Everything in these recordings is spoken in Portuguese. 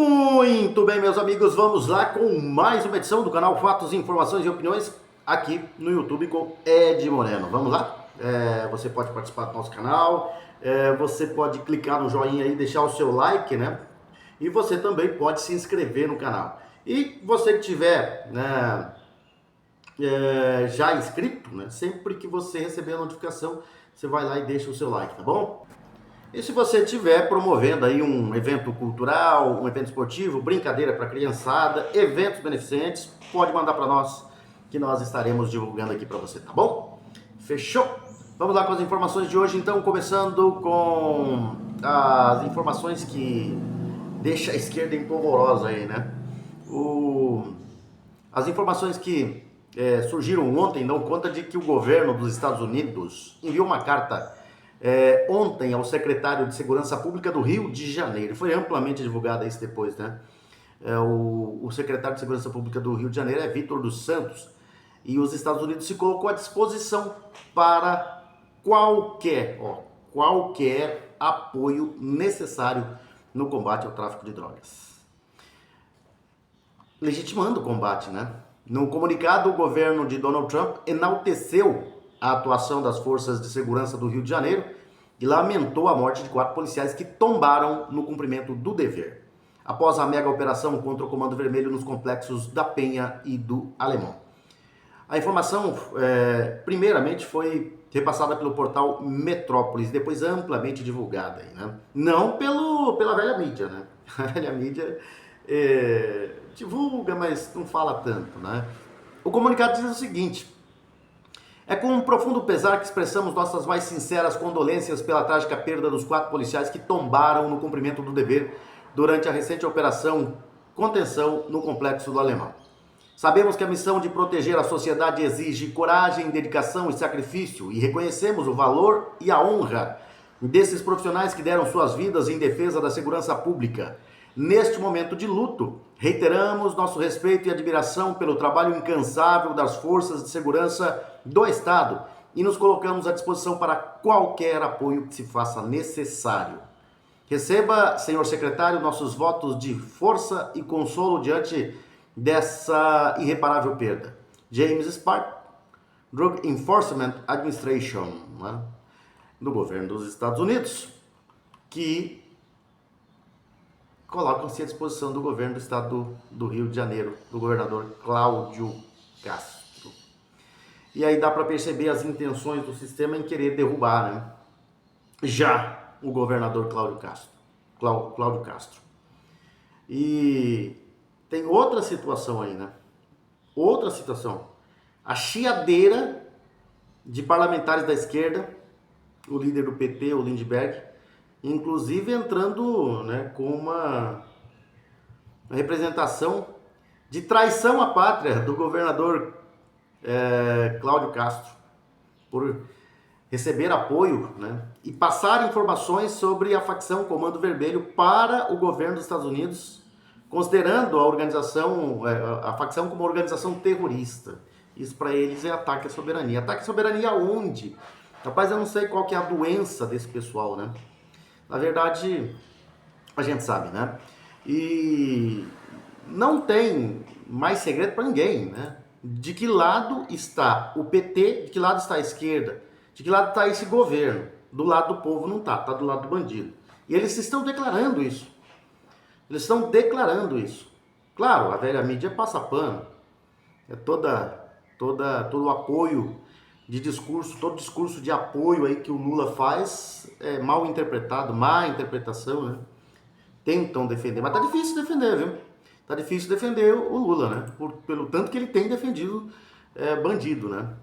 Muito bem, meus amigos, vamos lá com mais uma edição do canal Fatos, Informações e Opiniões aqui no YouTube com Ed Moreno. Vamos lá? Você pode participar do nosso canal, você pode clicar no joinha aí, deixar o seu like, né? E você também pode se inscrever no canal. E você que tiver, né, já inscrito, né? Sempre que você receber a notificação, você vai lá e deixa o seu like, tá bom? E se você estiver promovendo aí um evento cultural, um evento esportivo, brincadeira para criançada, eventos beneficentes, pode mandar para nós que nós estaremos divulgando aqui para você, tá bom? Fechou? Vamos lá com as informações de hoje, então, começando com as informações que deixa a esquerda empolvorosa aí, né? As informações que surgiram ontem dão conta de que o governo dos Estados Unidos enviou uma carta ontem ao secretário de Segurança Pública do Rio de Janeiro. Foi amplamente divulgado isso depois, né? O secretário de Segurança Pública do Rio de Janeiro é Vitor dos Santos, e os Estados Unidos se colocou à disposição para qualquer apoio necessário no combate ao tráfico de drogas. Legitimando o combate, né? No comunicado, o governo de Donald Trump enalteceu a atuação das forças de segurança do Rio de Janeiro e lamentou a morte de 4 policiais que tombaram no cumprimento do dever, após a mega operação contra o Comando Vermelho nos complexos da Penha e do Alemão. A informação, primeiramente, foi repassada pelo portal Metrópolis, depois amplamente divulgada, né? Não pela velha mídia, né? A velha mídia divulga, mas não fala tanto, né? O comunicado diz o seguinte: é com um profundo pesar que expressamos nossas mais sinceras condolências pela trágica perda dos 4 policiais que tombaram no cumprimento do dever durante a recente operação Contenção no Complexo do Alemão. Sabemos que a missão de proteger a sociedade exige coragem, dedicação e sacrifício, e reconhecemos o valor e a honra desses profissionais que deram suas vidas em defesa da segurança pública. Neste momento de luto, reiteramos nosso respeito e admiração pelo trabalho incansável das forças de segurança do Estado e nos colocamos à disposição para qualquer apoio que se faça necessário. Receba, senhor secretário, nossos votos de força e consolo diante dessa irreparável perda. James Spark, Drug Enforcement Administration, né, do governo dos Estados Unidos, que colocam-se à disposição do governo do estado do Rio de Janeiro, do governador Cláudio Castro. E aí dá para perceber as intenções do sistema em querer derrubar, né, já o governador Cláudio Castro. E tem outra situação aí, né? Outra situação. A chiadeira de parlamentares da esquerda, o líder do PT, o Lindbergh, inclusive entrando, né, com uma representação de traição à pátria do governador Cláudio Castro, por receber apoio, né, e passar informações sobre a facção Comando Vermelho para o governo dos Estados Unidos, considerando a organização, a facção como uma organização terrorista. Isso para eles é ataque à soberania. Ataque à soberania aonde? Rapaz, eu não sei qual que é a doença desse pessoal, né? Na verdade, a gente sabe, né? E não tem mais segredo para ninguém, né? De que lado está o PT, de que lado está a esquerda, de que lado está esse governo. Do lado do povo não está, está do lado do bandido. E eles estão declarando isso. Eles estão declarando isso. Claro, a velha mídia passa pano. É todo o apoio de discurso, todo discurso de apoio aí que o Lula faz é mal interpretado, má interpretação, né? Tentam defender, mas tá difícil defender, viu? Tá difícil defender o Lula, né? Pelo tanto que ele tem defendido bandido, né?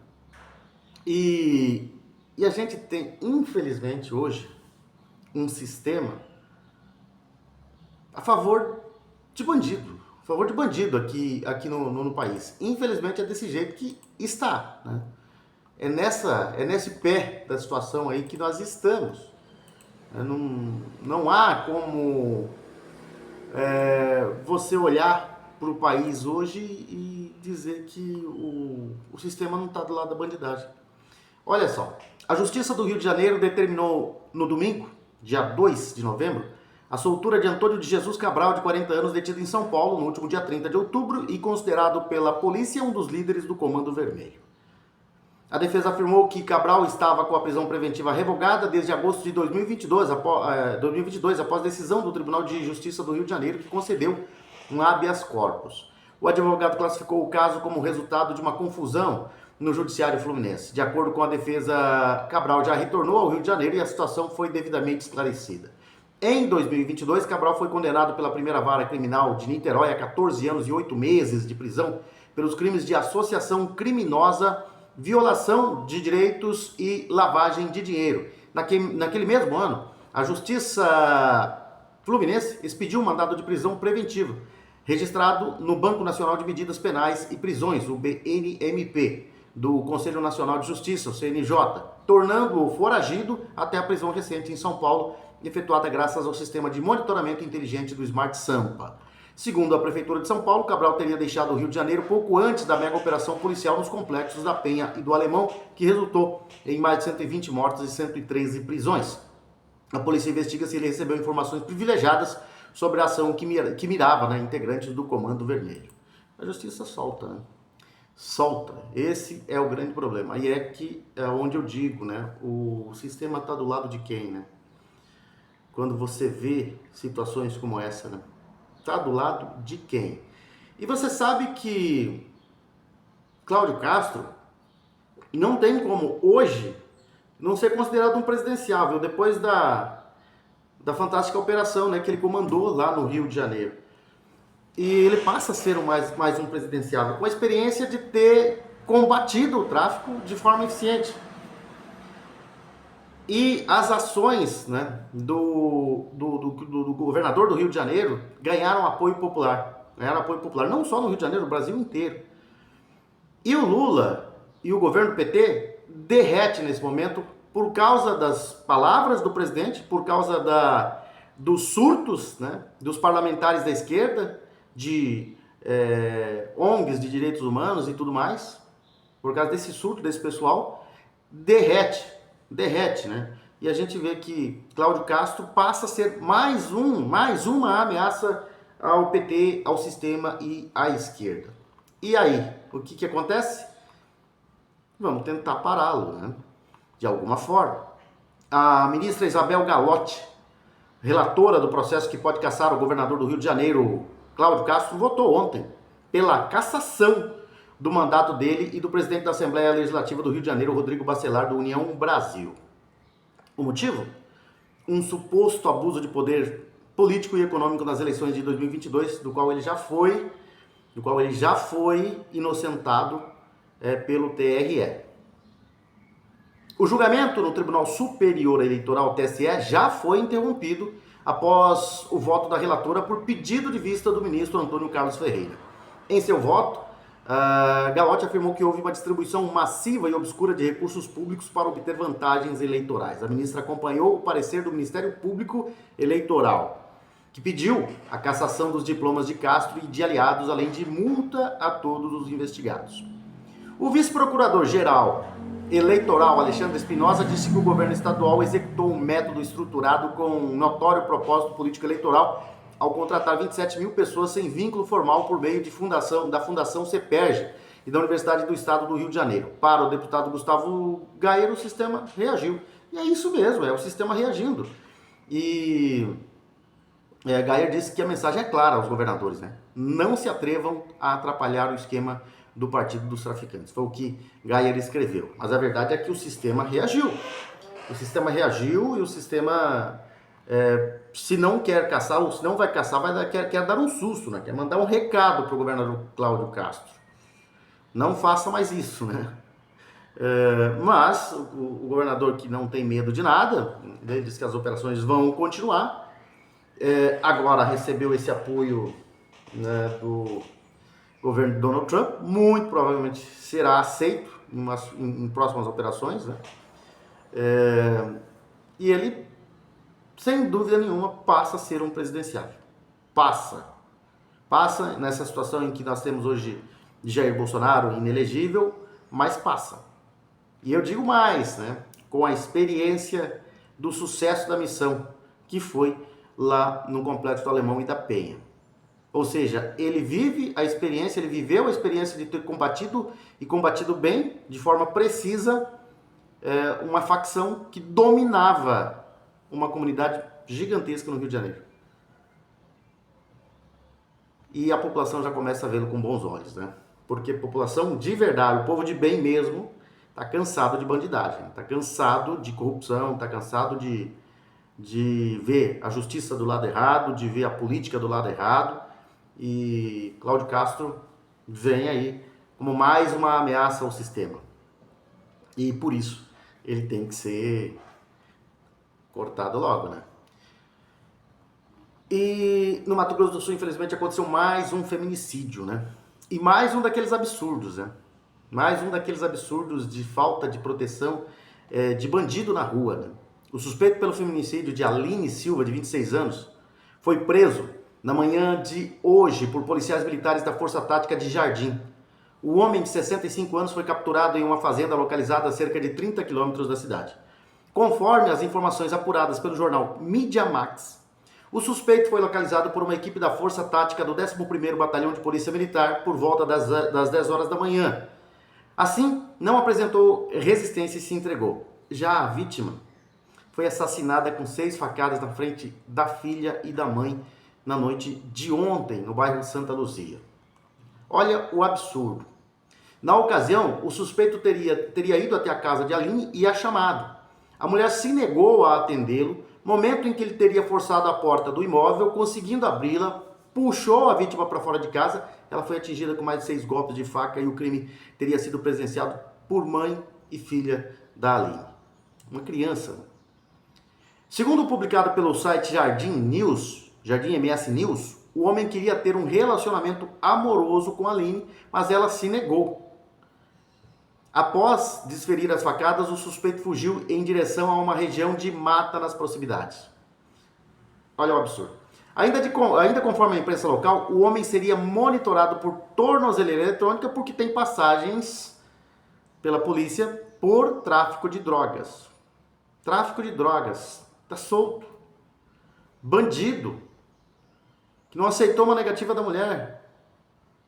E a gente tem, infelizmente, hoje, um sistema a favor de bandido aqui no país. Infelizmente é desse jeito que está, né? É nesse pé da situação aí que nós estamos. Não há como você olhar para o país hoje e dizer que o sistema não está do lado da bandidagem. Olha só, a Justiça do Rio de Janeiro determinou no domingo, dia 2 de novembro, a soltura de Antônio de Jesus Cabral, de 40 anos, detido em São Paulo no último dia 30 de outubro e considerado pela polícia um dos líderes do Comando Vermelho. A defesa afirmou que Cabral estava com a prisão preventiva revogada desde agosto de 2022, após decisão do Tribunal de Justiça do Rio de Janeiro, que concedeu um habeas corpus. O advogado classificou o caso como resultado de uma confusão no Judiciário Fluminense. De acordo com a defesa, Cabral já retornou ao Rio de Janeiro e a situação foi devidamente esclarecida. Em 2022, Cabral foi condenado pela primeira vara criminal de Niterói a 14 anos e 8 meses de prisão pelos crimes de associação criminosa, violação de direitos e lavagem de dinheiro. Naquele mesmo ano, a Justiça Fluminense expediu um mandado de prisão preventiva, registrado no Banco Nacional de Medidas Penais e Prisões, o BNMP, do Conselho Nacional de Justiça, o CNJ, tornando-o foragido até a prisão recente em São Paulo, efetuada graças ao sistema de monitoramento inteligente do Smart Sampa. Segundo a Prefeitura de São Paulo, Cabral teria deixado o Rio de Janeiro pouco antes da mega operação policial nos complexos da Penha e do Alemão, que resultou em mais de 120 mortes e 113 prisões. A polícia investiga se ele recebeu informações privilegiadas sobre a ação que mirava, né, integrantes do Comando Vermelho. A justiça solta, né? Solta. Esse é o grande problema. Aí é onde eu digo, né? O sistema está do lado de quem, né? Quando você vê situações como essa, né? Está do lado de quem? E você sabe que Cláudio Castro não tem como hoje não ser considerado um presidenciável depois da fantástica operação, né, que ele comandou lá no Rio de Janeiro. E ele passa a ser mais um presidenciável, com a experiência de ter combatido o tráfico de forma eficiente. E as ações, né, do governador do Rio de Janeiro ganharam apoio popular. Ganharam apoio popular, não só no Rio de Janeiro, no Brasil inteiro. E o Lula e o governo PT derrete nesse momento por causa das palavras do presidente, por causa dos surtos, né, dos parlamentares da esquerda, de ONGs de direitos humanos e tudo mais. Por causa desse surto, desse pessoal, derrete, né? E a gente vê que Cláudio Castro passa a ser mais uma ameaça ao PT, ao sistema e à esquerda. E aí, o que acontece? Vamos tentar pará-lo, né? De alguma forma. A ministra Isabel Galotti, relatora do processo que pode caçar o governador do Rio de Janeiro, Cláudio Castro, votou ontem pela cassação do mandato dele e do presidente da Assembleia Legislativa do Rio de Janeiro, Rodrigo Bacelar, do União Brasil. O motivo? Um suposto abuso de poder político e econômico nas eleições de 2022, do qual ele já foi inocentado pelo TRE. O julgamento no Tribunal Superior Eleitoral, TSE, já foi interrompido após o voto da relatora por pedido de vista do ministro Antônio Carlos Ferreira. Em seu voto, Galotti afirmou que houve uma distribuição massiva e obscura de recursos públicos para obter vantagens eleitorais. A ministra acompanhou o parecer do Ministério Público Eleitoral, que pediu a cassação dos diplomas de Castro e de aliados, além de multa a todos os investigados. O vice-procurador-geral eleitoral, Alexandre Espinosa, disse que o governo estadual executou um método estruturado com um notório propósito político eleitoral ao contratar 27 mil pessoas sem vínculo formal por meio da Fundação CEPERJ e da Universidade do Estado do Rio de Janeiro. Para o deputado Gustavo Gayer, o sistema reagiu. E é isso mesmo, é o sistema reagindo. E Gayer disse que a mensagem é clara aos governadores, né? Não se atrevam a atrapalhar o esquema do Partido dos Traficantes. Foi o que Gayer escreveu. Mas a verdade é que o sistema reagiu. O sistema reagiu e o sistema, se não quer caçar, ou se não vai caçar, quer dar um susto, né? Quer mandar um recado para o governador Cláudio Castro. Não faça mais isso, né? Mas o governador, que não tem medo de nada, ele diz que as operações vão continuar. Agora recebeu esse apoio, né, do governo de Donald Trump, muito provavelmente será aceito em próximas operações, né? E ele, sem dúvida nenhuma, passa a ser um presidenciável. Passa nessa situação em que nós temos hoje Jair Bolsonaro inelegível, mas passa. E eu digo mais, né? Com a experiência do sucesso da missão, que foi lá no Complexo do Alemão e da Penha. Ou seja, ele vive a experiência, ele viveu a experiência de ter combatido e combatido bem, de forma precisa, uma facção que dominava uma comunidade gigantesca no Rio de Janeiro. E a população já começa a vê-lo com bons olhos, né? Porque a população de verdade, o povo de bem mesmo, está cansado de bandidagem, está cansado de corrupção, está cansado de ver a justiça do lado errado, de ver a política do lado errado. E Cláudio Castro vem aí como mais uma ameaça ao sistema. E por isso ele tem que ser cortado logo, né? E no Mato Grosso do Sul, infelizmente, aconteceu mais um feminicídio, né? E mais um daqueles absurdos, né? Mais um daqueles absurdos de falta de proteção, de bandido na rua, né? O suspeito pelo feminicídio de Aline Silva, de 26 anos, foi preso na manhã de hoje por policiais militares da Força Tática de Jardim. O homem de 65 anos foi capturado em uma fazenda localizada a cerca de 30 quilômetros da cidade. Conforme as informações apuradas pelo jornal Mídia Max, o suspeito foi localizado por uma equipe da Força Tática do 11º Batalhão de Polícia Militar por volta das 10 horas da manhã. Assim, não apresentou resistência e se entregou. Já a vítima foi assassinada com 6 facadas na frente da filha e da mãe na noite de ontem, no bairro Santa Luzia. Olha o absurdo. Na ocasião, o suspeito teria ido até a casa de Aline e a chamado. A mulher se negou a atendê-lo, momento em que ele teria forçado a porta do imóvel, conseguindo abri-la, puxou a vítima para fora de casa. Ela foi atingida com mais de 6 golpes de faca e o crime teria sido presenciado por mãe e filha da Aline. Uma criança. Segundo publicado pelo site Jardim MS News, o homem queria ter um relacionamento amoroso com a Aline, mas ela se negou. Após desferir as facadas, o suspeito fugiu em direção a uma região de mata nas proximidades. Olha o absurdo. Ainda conforme a imprensa local, o homem seria monitorado por tornozeleira eletrônica porque tem passagens pela polícia por tráfico de drogas. Tráfico de drogas. Tá solto. Bandido. Que não aceitou uma negativa da mulher.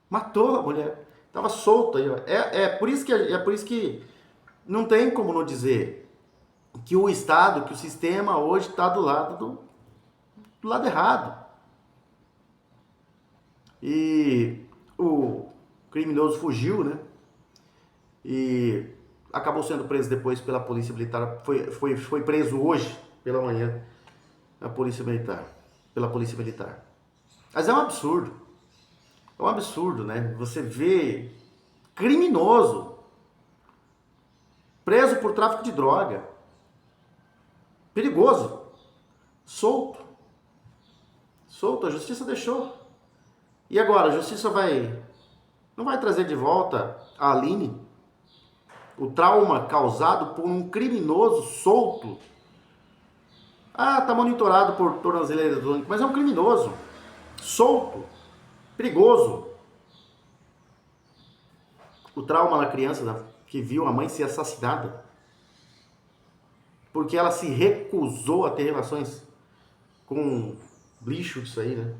Matou a mulher. Tava solto aí, ó. É por isso que não tem como não dizer que o Estado, que o sistema hoje está do lado errado. E o criminoso fugiu, né? E acabou sendo preso depois pela Polícia Militar. Foi preso hoje pela manhã pela Polícia Militar. Mas é um absurdo. É um absurdo, né? Você vê criminoso preso por tráfico de droga. Perigoso. Solto. Solto, a justiça deixou. E agora, a justiça não vai trazer de volta a Aline? O trauma causado por um criminoso solto? Ah, tá monitorado por tornozeleira eletrônica, mas é um criminoso. Solto. Perigoso. O trauma da criança que viu a mãe ser assassinada porque ela se recusou a ter relações com lixo disso aí, né?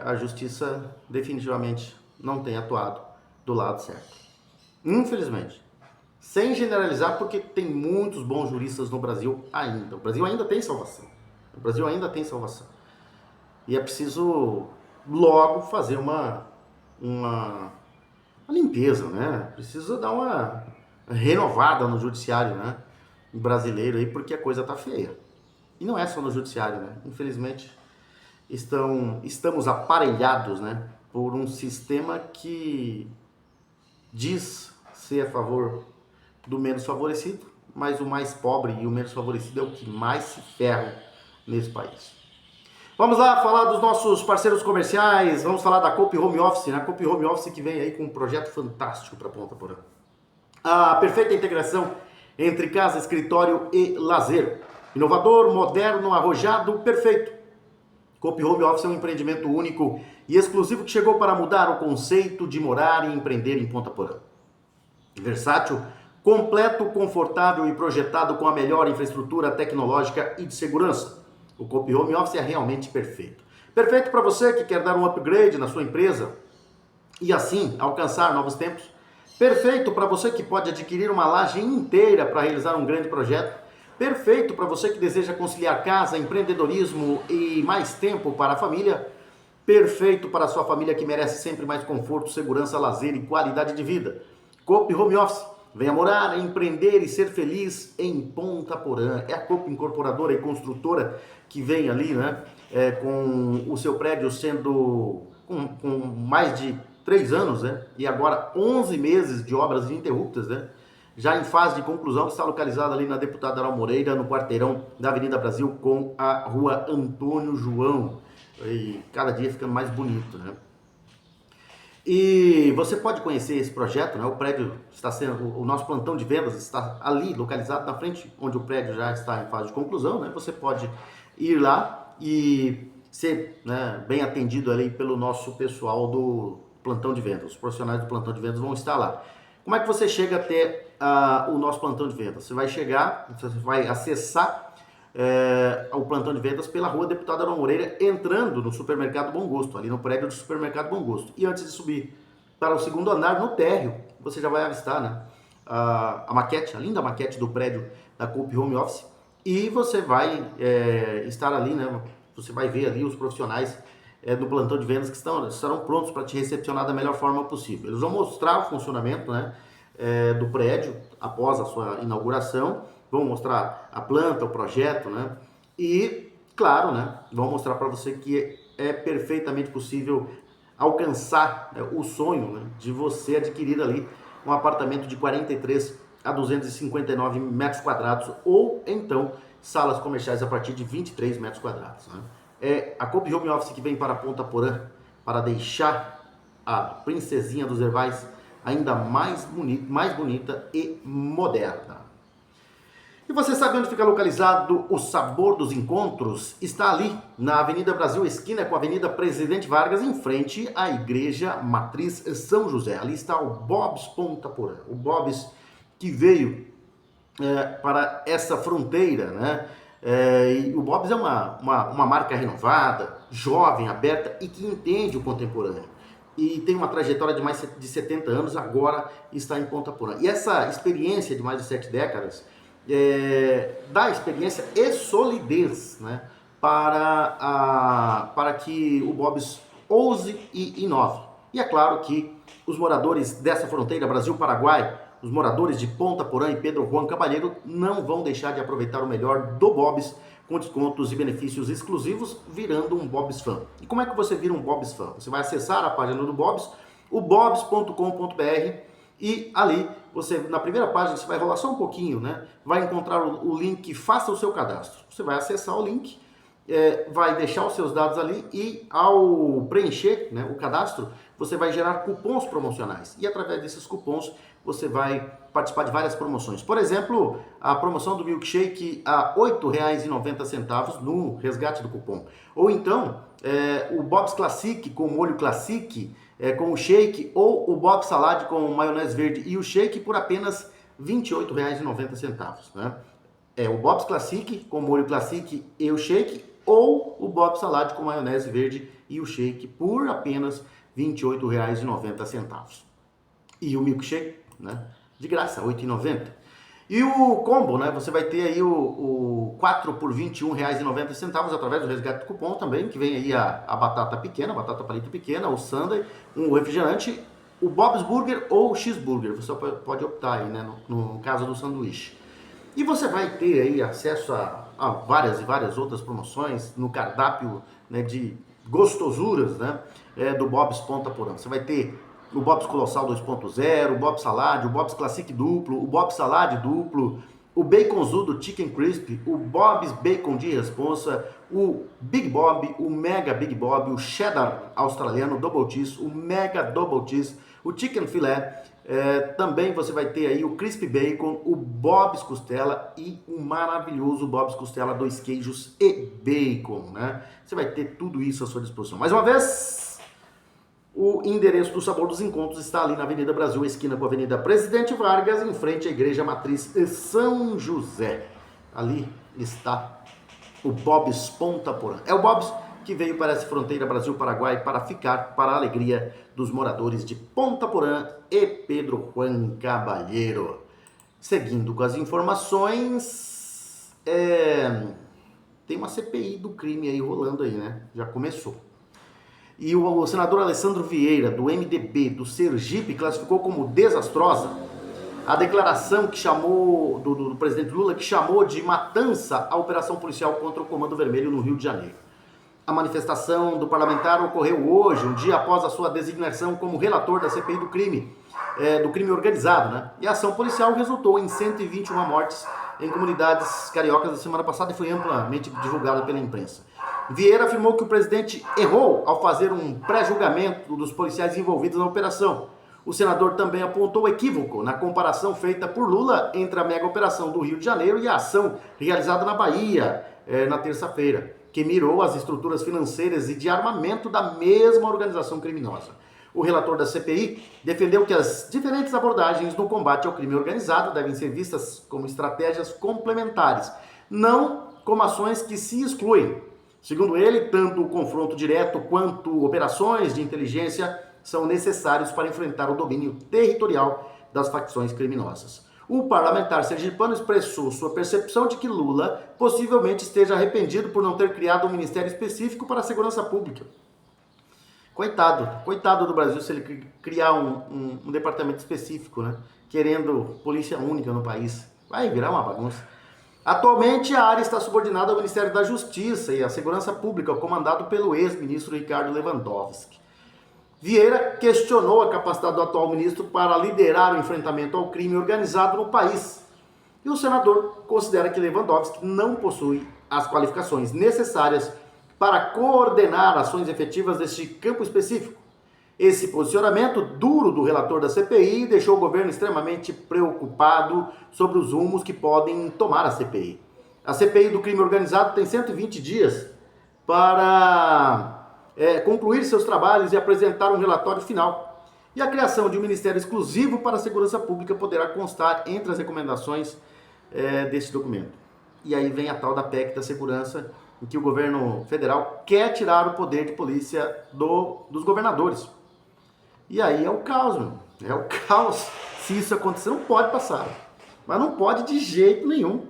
A justiça definitivamente não tem atuado do lado certo. Infelizmente. Sem generalizar, porque tem muitos bons juristas no Brasil ainda. O Brasil ainda tem salvação. O Brasil ainda tem salvação. E é preciso logo fazer uma limpeza, né? Precisa dar uma renovada no judiciário, né? Brasileiro aí, porque a coisa tá feia. E não é só no judiciário, né? Infelizmente, estamos aparelhados, né? Por um sistema que diz ser a favor do menos favorecido, mas o mais pobre e o menos favorecido é o que mais se ferra nesse país. Vamos lá falar dos nossos parceiros comerciais, vamos falar da Coop Home Office, né? A Coop Home Office que vem aí com um projeto fantástico para Ponta Porã. A perfeita integração entre casa, escritório e lazer. Inovador, moderno, arrojado, perfeito. Coop Home Office é um empreendimento único e exclusivo que chegou para mudar o conceito de morar e empreender em Ponta Porã. Versátil, completo, confortável e projetado com a melhor infraestrutura tecnológica e de segurança. O Coop Home Office é realmente perfeito. Perfeito para você que quer dar um upgrade na sua empresa e assim alcançar novos tempos. Perfeito para você que pode adquirir uma laje inteira para realizar um grande projeto. Perfeito para você que deseja conciliar casa, empreendedorismo e mais tempo para a família. Perfeito para a sua família que merece sempre mais conforto, segurança, lazer e qualidade de vida. Coop Home Office. Venha morar, empreender e ser feliz em Ponta Porã. É a Coop Incorporadora e Construtora que vem ali, né? Com o seu prédio sendo com mais de 3 anos, né? E agora 11 meses de obras ininterruptas, né? Já em fase de conclusão, está localizada ali na Deputada Aral Moreira, no quarteirão da Avenida Brasil com a Rua Antônio João. E cada dia ficando mais bonito, né? E você pode conhecer esse projeto, né? O prédio está sendo, o nosso plantão de vendas está ali, localizado na frente, onde o prédio já está em fase de conclusão, né? Você pode ir lá e ser, né, bem atendido ali pelo nosso pessoal do plantão de vendas. Os profissionais do plantão de vendas vão estar lá. Como é que você chega até o nosso plantão de vendas? Você vai chegar, você vai acessar o plantão de vendas pela Rua Deputada Aral Moreira, entrando no Supermercado Bom Gosto, ali no prédio do Supermercado Bom Gosto. E antes de subir para o segundo andar, no térreo, você já vai avistar, né, a maquete, a linda maquete do prédio da Coop Home Office. E você vai estar ali, né, você vai ver ali os profissionais do plantão de vendas que estarão prontos para te recepcionar da melhor forma possível. Eles vão mostrar o funcionamento, né, do prédio após a sua inauguração. Vão mostrar a planta, o projeto, né? E, claro, né, vão mostrar para você que é perfeitamente possível alcançar, né, o sonho, né, de você adquirir ali um apartamento de 43 a 259 metros quadrados ou então salas comerciais a partir de 23 metros quadrados. Né? É a Coop Home Office que vem para Ponta Porã para deixar a princesinha dos Ervais ainda mais bonita e moderna. E você sabe onde fica localizado o Sabor dos Encontros? Está ali, na Avenida Brasil, esquina com a Avenida Presidente Vargas, em frente à Igreja Matriz São José. Ali está o Bob's Ponta Porã. O Bob's que veio para essa fronteira, né? E o Bob's é uma marca renovada, jovem, aberta e que entende o contemporâneo. E tem uma trajetória de mais de 70 anos, agora está em Ponta Porã. E essa experiência de mais de 7 décadas dá experiência e solidez, né, para que o Bob's ouse e inove. E é claro que os moradores dessa fronteira Brasil-Paraguai, os moradores de Ponta Porã e Pedro Juan Cabalheiro não vão deixar de aproveitar o melhor do Bob's com descontos e benefícios exclusivos, virando um Bob's Fan. E como é que você vira um Bob's Fan? Você vai acessar a página do Bob's, o bobs.com.br, e ali, você, na primeira página, você vai rolar só um pouquinho, né? Vai encontrar o link Faça o seu cadastro. Você vai acessar o link, vai deixar os seus dados ali e ao preencher, né, o cadastro, você vai gerar cupons promocionais. E através desses cupons, você vai participar de várias promoções. Por exemplo, a promoção do milkshake a R$ 8,90 no resgate do cupom. Ou então, o Bob's Classic com molho Classic, com o shake, ou o Bob's Salad com maionese verde e o shake por apenas R$ 28,90. Né? O Bob's Classic com molho Classic e o shake, ou o Bob's Salad com maionese verde e o shake por apenas R$ 28,90. E o milkshake, né, de graça, R$ 8,90. E o combo, né, você vai ter aí o 4 por R$ 21,90 através do resgate do cupom também, que vem aí a batata pequena, a batata palito pequena, o sundae, um refrigerante, o Bob's Burger ou o cheeseburger. Você pode optar aí, né, no caso do sanduíche. E você vai ter aí acesso a várias e várias outras promoções no cardápio, né, de gostosuras, né, do Bob's Ponta Porã. Você vai ter o Bob's Colossal 2.0, o Bob's Salad, o Bob's Classic duplo, o Bob's Salad duplo, o Baconzudo Chicken Crisp, o Bob's Bacon de Responsa, o Big Bob, o Mega Big Bob, o Cheddar australiano Double Cheese, o Mega Double Cheese, o Chicken Filé, também você vai ter aí o Crispy Bacon, o Bob's Costela e o maravilhoso Bob's Costela 2 queijos e bacon, né? Você vai ter tudo isso à sua disposição. Mais uma vez, o endereço do Sabor dos Encontros está ali na Avenida Brasil, esquina com a Avenida Presidente Vargas, em frente à Igreja Matriz São José. Ali está o Bob's Ponta Porã. É o Bob's que veio para essa fronteira Brasil-Paraguai para ficar, para a alegria dos moradores de Ponta Porã e Pedro Juan Caballero. Seguindo com as informações, tem uma CPI do crime aí rolando aí, né? Já começou. E o senador Alessandro Vieira, do MDB do Sergipe, classificou como desastrosa a declaração que chamou do presidente Lula, que chamou de matança a operação policial contra o Comando Vermelho no Rio de Janeiro. A manifestação do parlamentar ocorreu hoje, um dia após a sua designação como relator da CPI do crime organizado, né? E a ação policial resultou em 121 mortes em comunidades cariocas na semana passada e foi amplamente divulgada pela imprensa. Vieira afirmou que o presidente errou ao fazer um pré-julgamento dos policiais envolvidos na operação. O senador também apontou o equívoco na comparação feita por Lula entre a mega operação do Rio de Janeiro e a ação realizada na Bahia na terça-feira, que mirou as estruturas financeiras e de armamento da mesma organização criminosa. O relator da CPI defendeu que as diferentes abordagens no combate ao crime organizado devem ser vistas como estratégias complementares, não como ações que se excluem. Segundo ele, tanto o confronto direto quanto operações de inteligência são necessários para enfrentar o domínio territorial das facções criminosas. O parlamentar sergipano expressou sua percepção de que Lula possivelmente esteja arrependido por não ter criado um ministério específico para a segurança pública. Coitado do Brasil se ele criar um departamento específico, né? Querendo polícia única no país. Vai virar uma bagunça. Atualmente, a área está subordinada ao Ministério da Justiça e à Segurança Pública, comandado pelo ex-ministro Ricardo Lewandowski. Vieira questionou a capacidade do atual ministro para liderar o enfrentamento ao crime organizado no país. E o senador considera que Lewandowski não possui as qualificações necessárias para coordenar ações efetivas deste campo específico. Esse posicionamento duro do relator da CPI deixou o governo extremamente preocupado sobre os rumos que podem tomar a CPI. A CPI do crime organizado tem 120 dias para concluir seus trabalhos e apresentar um relatório final. E a criação de um ministério exclusivo para a segurança pública poderá constar entre as recomendações desse documento. E aí vem a tal da PEC da segurança, em que o governo federal quer tirar o poder de polícia dos governadores. E aí é o caos, meu. É o caos. Se isso acontecer, não pode passar. Mas não pode de jeito nenhum.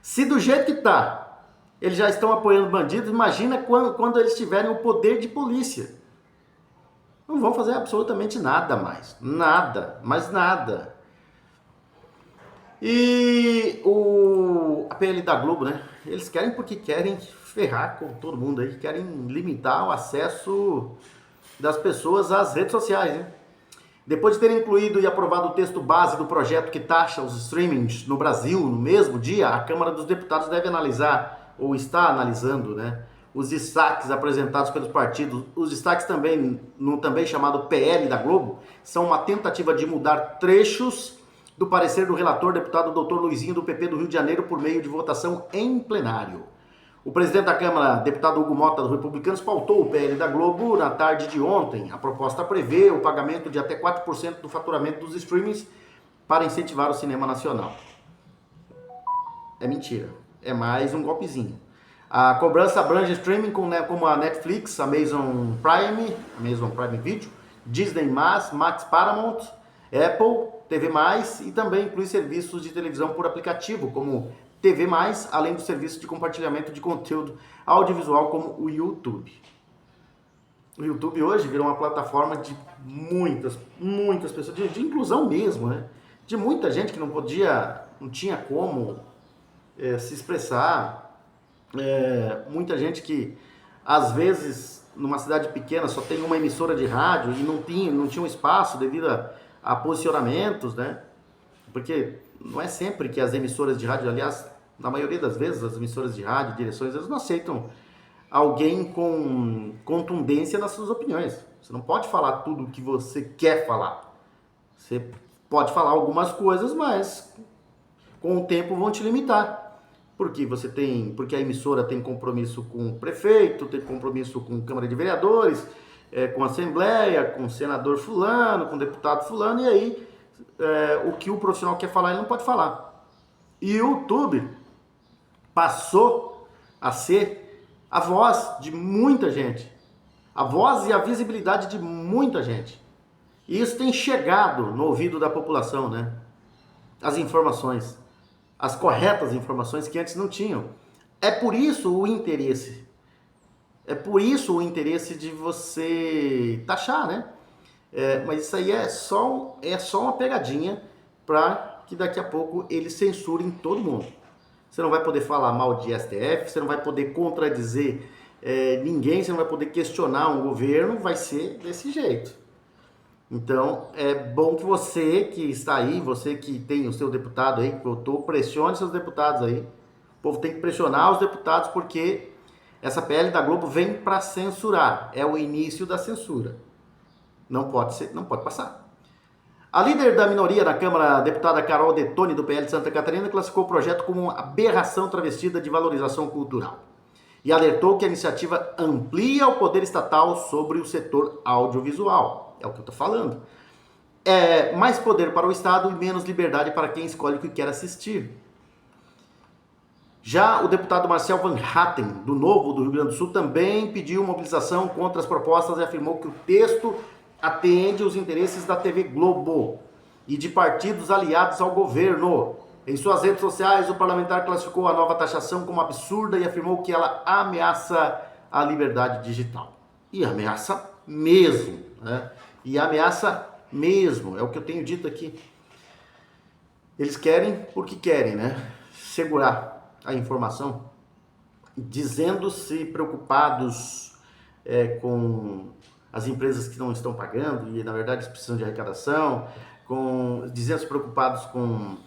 Se do jeito que está, eles já estão apoiando bandidos, imagina quando eles tiverem o poder de polícia. Não vão fazer absolutamente nada mais. Nada, mas nada. E a PL da Globo, né? Eles querem porque querem ferrar com todo mundo aí, querem limitar o acesso das pessoas às redes sociais, né? Depois de ter incluído e aprovado o texto base do projeto que taxa os streamings no Brasil no mesmo dia, a Câmara dos Deputados deve analisar, ou está analisando, né, os destaques apresentados pelos partidos. Os destaques também, no também chamado PL da Globo, são uma tentativa de mudar trechos do parecer do relator, deputado Dr. Luizinho, do PP do Rio de Janeiro, por meio de votação em plenário. O presidente da Câmara, deputado Hugo Mota, dos Republicanos, pautou o PL da Globo na tarde de ontem. A proposta prevê o pagamento de até 4% do faturamento dos streamings para incentivar o cinema nacional. É mentira. É mais um golpezinho. A cobrança abrange streaming como a Netflix, Amazon Prime Video, Disney+, Max Paramount, Apple, TV+, e também inclui serviços de televisão por aplicativo, como TV+, além do serviço de compartilhamento de conteúdo audiovisual como o YouTube. O YouTube hoje virou uma plataforma de muitas pessoas, de inclusão mesmo, né? De muita gente que não tinha como se expressar, muita gente que às vezes numa cidade pequena só tem uma emissora de rádio e não tinha um espaço devido a posicionamentos, né? Porque não é sempre que as emissoras de rádio, aliás, na maioria das vezes, as emissoras de rádio, direções, eles não aceitam alguém com contundência nas suas opiniões. Você não pode falar tudo o que você quer falar. Você pode falar algumas coisas, mas com o tempo vão te limitar. Porque a emissora tem compromisso com o prefeito, tem compromisso com a Câmara de Vereadores, com a Assembleia, com o senador fulano, com o deputado fulano, e aí o que o profissional quer falar, ele não pode falar. E o YouTube passou a ser a voz de muita gente, a voz e a visibilidade de muita gente. E isso tem chegado no ouvido da população, né? As informações, as corretas informações que antes não tinham. É por isso o interesse. É por isso o interesse de você taxar, né? Mas isso aí é só uma pegadinha para que daqui a pouco eles censurem todo mundo. Você não vai poder falar mal de STF, você não vai poder contradizer ninguém, você não vai poder questionar um governo, vai ser desse jeito. Então, é bom que você que está aí, você que tem o seu deputado aí, que votou, pressione seus deputados aí. O povo tem que pressionar os deputados porque essa PL da Globo vem para censurar. É o início da censura. Não pode ser, não pode passar. A líder da minoria na Câmara, a deputada Carol Detoni, do PL de Santa Catarina, classificou o projeto como uma aberração travestida de valorização cultural e alertou que a iniciativa amplia o poder estatal sobre o setor audiovisual. É o que eu estou falando. Mais poder para o Estado e menos liberdade para quem escolhe o que quer assistir. Já o deputado Marcel Van Hatten, do Novo do Rio Grande do Sul, também pediu mobilização contra as propostas e afirmou que o texto atende os interesses da TV Globo e de partidos aliados ao governo. Em suas redes sociais, o parlamentar classificou a nova taxação como absurda e afirmou que ela ameaça a liberdade digital. E ameaça mesmo, né? E ameaça mesmo, é o que eu tenho dito aqui. Eles querem porque querem, né? Segurar a informação, dizendo-se preocupados com as empresas que não estão pagando e, na verdade, eles precisam de arrecadação, dizendo-se preocupados com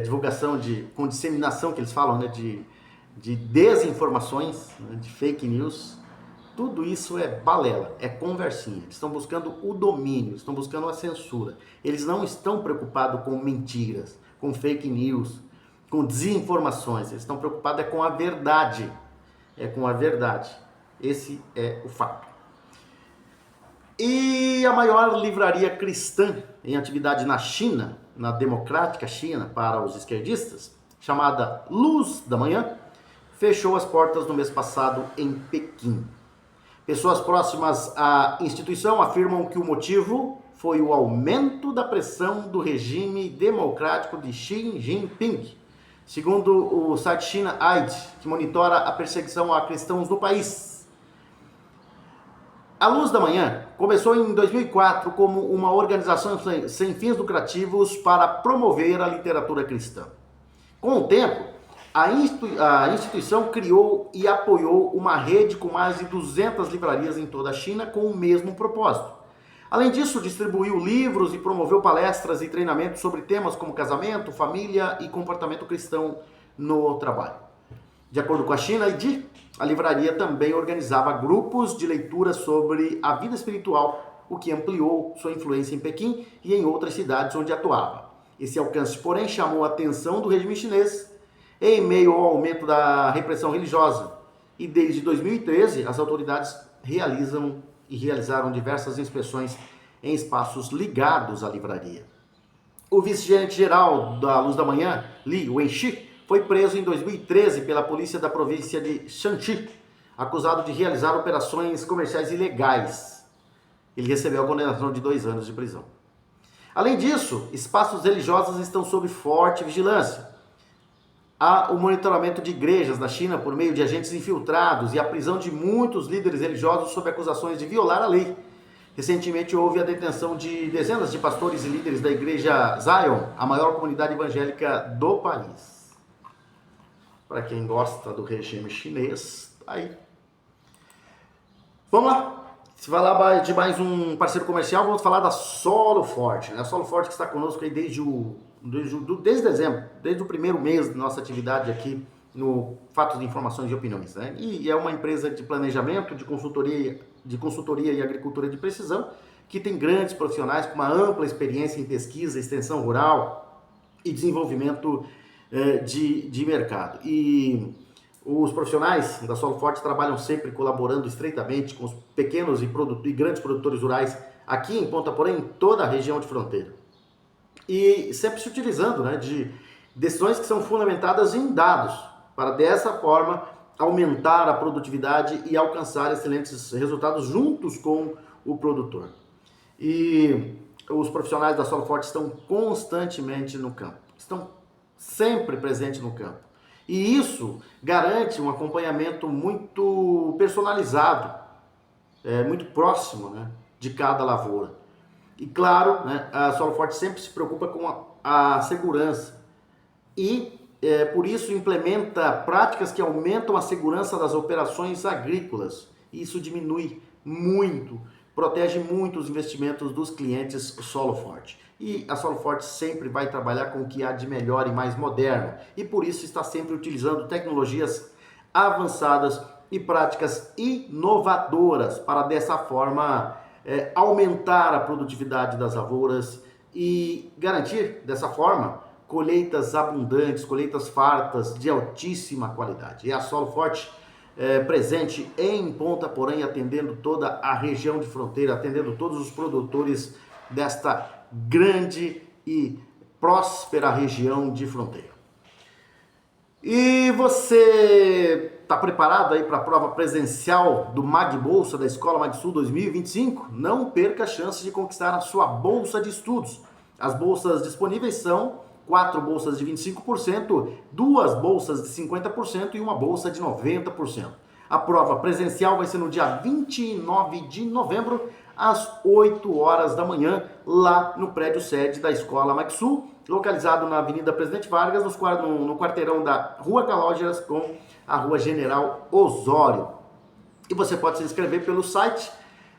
divulgação, com disseminação, que eles falam, né, de desinformações, né, de fake news. Tudo isso é balela, é conversinha. Eles estão buscando o domínio, estão buscando a censura. Eles não estão preocupados com mentiras, com fake news, com desinformações. Eles estão preocupados com a verdade. É com a verdade. Esse é o fato. E a maior livraria cristã em atividade na China, na democrática China para os esquerdistas, chamada Luz da Manhã, fechou as portas no mês passado em Pequim. Pessoas próximas à instituição afirmam que o motivo foi o aumento da pressão do regime democrático de Xi Jinping, segundo o site China Aid, que monitora a perseguição a cristãos no país. A Luz da Manhã começou em 2004 como uma organização sem fins lucrativos para promover a literatura cristã. Com o tempo, a instituição criou e apoiou uma rede com mais de 200 livrarias em toda a China com o mesmo propósito. Além disso, distribuiu livros e promoveu palestras e treinamentos sobre temas como casamento, família e comportamento cristão no trabalho. De acordo com a China ID, a livraria também organizava grupos de leitura sobre a vida espiritual, o que ampliou sua influência em Pequim e em outras cidades onde atuava. Esse alcance, porém, chamou a atenção do regime chinês em meio ao aumento da repressão religiosa. E desde 2013, as autoridades realizaram diversas inspeções em espaços ligados à livraria. O vice-gerente geral da Luz da Manhã, Li Wenxi, foi preso em 2013 pela polícia da província de Shanxi, acusado de realizar operações comerciais ilegais. Ele recebeu a condenação de 2 anos de prisão. Além disso, espaços religiosos estão sob forte vigilância. Há o monitoramento de igrejas na China por meio de agentes infiltrados e a prisão de muitos líderes religiosos sob acusações de violar a lei. Recentemente houve a detenção de dezenas de pastores e líderes da igreja Zion, a maior comunidade evangélica do país. Para quem gosta do regime chinês, aí. Vamos lá. Se falar de mais um parceiro comercial, vamos falar da Solo Forte, né? A Solo Forte que está conosco aí desde dezembro, desde o primeiro mês da nossa atividade aqui no Fatos de Informações e Opiniões, né? E é uma empresa de planejamento, de consultoria e agricultura de precisão, que tem grandes profissionais com uma ampla experiência em pesquisa, extensão rural e desenvolvimento de mercado. E os profissionais da Solo Forte trabalham sempre colaborando estreitamente com os pequenos e grandes produtores rurais aqui em Ponta Porã, em toda a região de fronteira. E sempre se utilizando, né, de decisões que são fundamentadas em dados. para dessa forma aumentar a produtividade e alcançar excelentes resultados juntos com o produtor. E os profissionais da Solo Forte estão constantemente no campo, estão sempre presentes no campo. E isso garante um acompanhamento muito personalizado, muito próximo, né, de cada lavoura. E claro, né, a Solo Forte sempre se preocupa com a segurança e por isso implementa práticas que aumentam a segurança das operações agrícolas. Isso diminui muito, protege muito os investimentos dos clientes Solo Forte. E a Solo Forte sempre vai trabalhar com o que há de melhor e mais moderno, e por isso está sempre utilizando tecnologias avançadas e práticas inovadoras para dessa forma aumentar a produtividade das lavouras e garantir dessa forma colheitas abundantes, colheitas fartas de altíssima qualidade. E a Solo Forte presente em Ponta Porã, atendendo toda a região de fronteira, atendendo todos os produtores desta grande e próspera região de fronteira. E você está preparado aí para a prova presencial do Mag Bolsa da Escola Magsul 2025? Não perca a chance de conquistar a sua bolsa de estudos. As bolsas disponíveis são 4 bolsas de 25%, 2 bolsas de 50% e uma bolsa de 90%. A prova presencial vai ser no dia 29 de novembro, às 8 horas da manhã, lá no prédio sede da Escola Magsul, localizado na Avenida Presidente Vargas, no quarteirão da Rua Calógeras com a Rua General Osório. E você pode se inscrever pelo site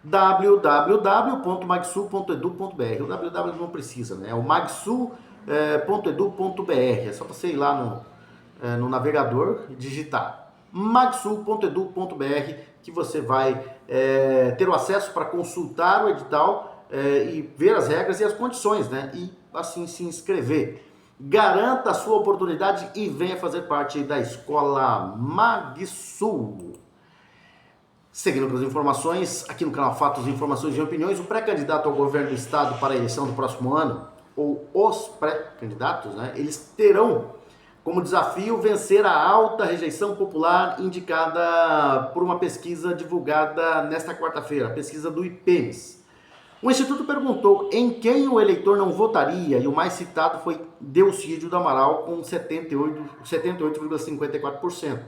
www.magsul.edu.br. O www não precisa, né? É o magsul.edu.br. É só você ir lá no navegador e digitar magsul.edu.br que você vai ter o acesso para consultar o edital e ver as regras e as condições, né? E assim se inscrever. Garanta a sua oportunidade e venha fazer parte da Escola Magsul. Seguindo com as informações, aqui no canal Fatos, Informações e Opiniões, o pré-candidato ao governo do estado para a eleição do próximo ano, ou os pré-candidatos, né, eles terão como desafio vencer a alta rejeição popular indicada por uma pesquisa divulgada nesta quarta-feira, a pesquisa do IPEMS. O Instituto perguntou em quem o eleitor não votaria e o mais citado foi Delcídio do Amaral com 78,54%.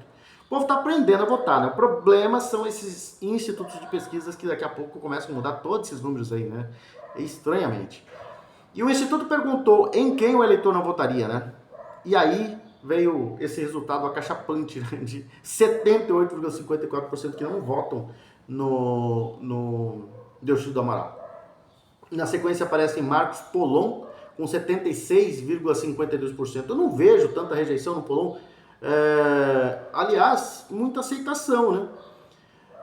O povo está aprendendo a votar, né? O problema são esses institutos de pesquisas que daqui a pouco começam a mudar todos esses números aí, né? Estranhamente. E o Instituto perguntou em quem o eleitor não votaria, né? E aí veio esse resultado acachapante, né? De 78,54% que não votam no Delcídio do Amaral. Na sequência aparecem Marcos Polon com 76,52%. Eu não vejo tanta rejeição no Polon. Aliás, muita aceitação, né?